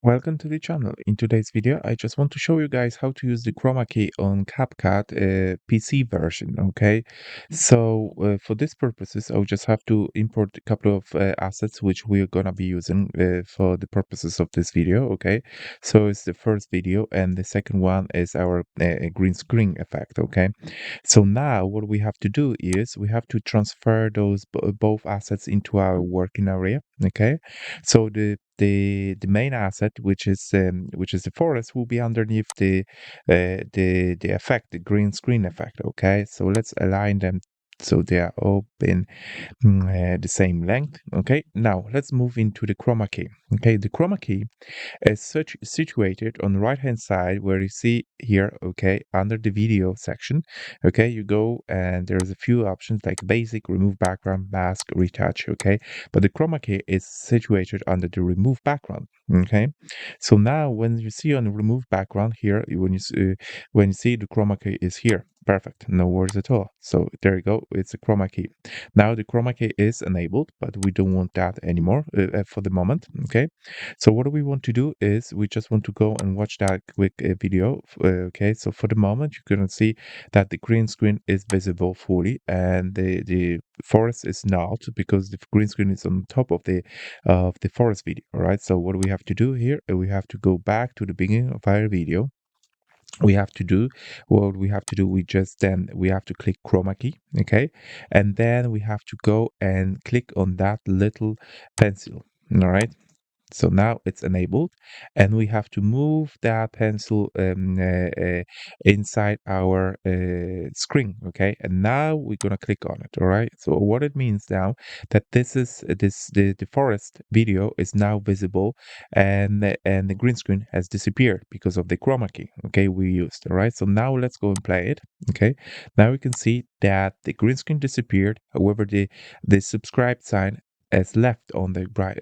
Welcome to the channel. In today's video, I just want to show you guys how to use the Chroma key on CapCut PC version, okay? So for this purposes, I'll just have to import a couple of assets which we're gonna be using for the purposes of this video, okay? So it's the first video and the second one is our green screen effect, okay? So now what we have to do is we have to transfer those both assets into our working area, okay? So the main asset, which is the forest, will be underneath the effect, the green screen effect. Okay, so let's align them so they are all in the same length. Okay, now let's move into the chroma key. Okay, the chroma key is situated on the right hand side where you see here, okay, under the video section. Okay, you go and there's a few options like basic, remove background, mask, retouch. Okay, but the chroma key is situated under the remove background. Okay, so now when you see on the remove background here, when you see the chroma key is here, perfect, no worries at all. So there you go, it's a chroma key. Now the chroma key is enabled, but we don't want that anymore for the moment. Okay, so what we want to do is we just want to go and watch that quick video. Okay, so for the moment you're gonna see that the green screen is visible fully and the forest is not, because the green screen is on top of the forest video. All right, so what we have to do here, we have to go back to the beginning of our video. We have to do what we have to do, we have to click chroma key, okay, and then we have to go and click on that little pencil. All right, so now it's enabled, and we have to move that pencil inside our screen. Okay, and now we're gonna click on it. All right. So what it means now that the forest video is now visible, and the green screen has disappeared because of the chroma key. Okay, we used. All right. So now let's go and play it. Okay. Now we can see that the green screen disappeared. However, the subscribe sign as left on the right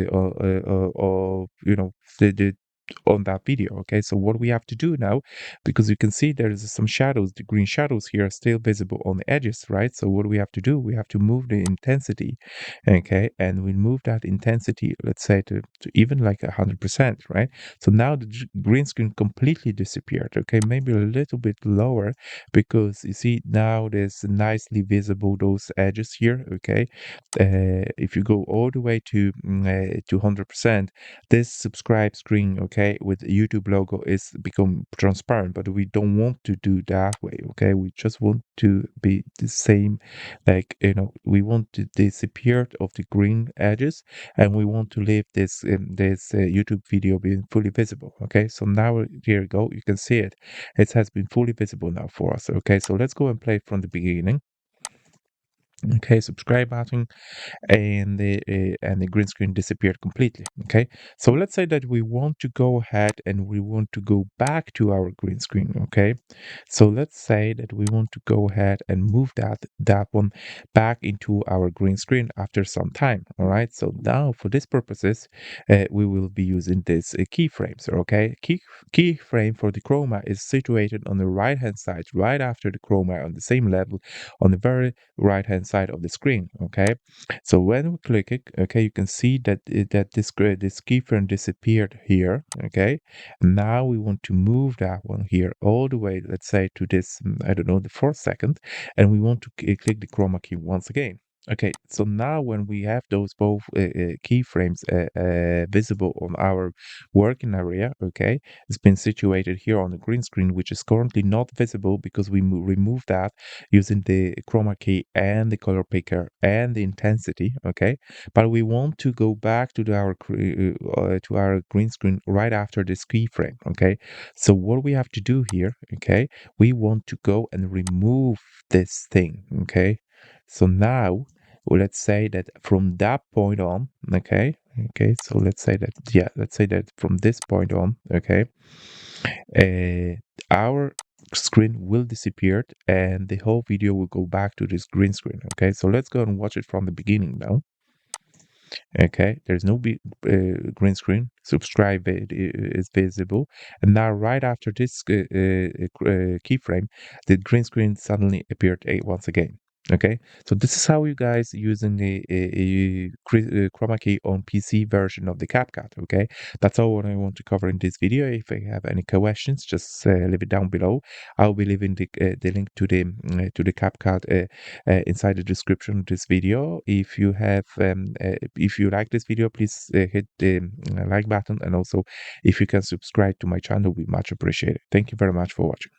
or the on that video. Okay, so what we have to do now, because you can see there's some shadows, the green shadows here are still visible on the edges, right? So what we have to do, we have to move the intensity. Okay, and we move that intensity, let's say to even like 100%, right? So now the green screen completely disappeared. Okay, maybe a little bit lower, because you see now there's nicely visible those edges here. Okay, if you go all the way to 100%, this subscribe screen, okay, with the YouTube logo is become transparent, but we don't want to do that way. Okay, we just want to be the same, like, we want to disappear of the green edges, and we want to leave this YouTube video being fully visible. Okay, so now here you go, you can see it. It has been fully visible now for us. Okay, so let's go and play from the beginning. Okay, subscribe button, and the green screen disappeared completely. Okay, so let's say that we want to go ahead and we want to go back to our green screen. Okay, so let's say that we want to go ahead and move that one back into our green screen after some time. All right, so now for this purposes, we will be using this keyframes. Okay, keyframe for the chroma is situated on the right hand side, right after the chroma, on the same level, on the very right hand side of the screen. Okay, so when we click it, okay, you can see that this keyframe disappeared here. Okay, now we want to move that one here all the way, let's say, to this, I don't know, the 4th second, and we want to click the chroma key once again. Okay, so now when we have those both keyframes visible on our working area, okay, it's been situated here on the green screen, which is currently not visible because we remove that using the chroma key and the color picker and the intensity. Okay, but we want to go back to our green screen right after this keyframe. Okay, so what we have to do here, okay, we want to go and remove this thing. Okay, so now let's say that from that point on, okay, so let's say that, yeah, let's say that from this point on, okay, our screen will disappear and the whole video will go back to this green screen. Okay, so let's go and watch it from the beginning now. Okay, there's no green screen, subscribe is visible, and now right after this keyframe, the green screen suddenly appeared once again. Okay, so this is how you guys using the chroma key on PC version of the CapCut. Okay, that's all what I want to cover in this video. If you have any questions, just leave it down below. I'll be leaving the link to the CapCut inside the description of this video. If you like this video, please hit the like button, and also if you can subscribe to my channel, we much appreciate it. Thank you very much for watching.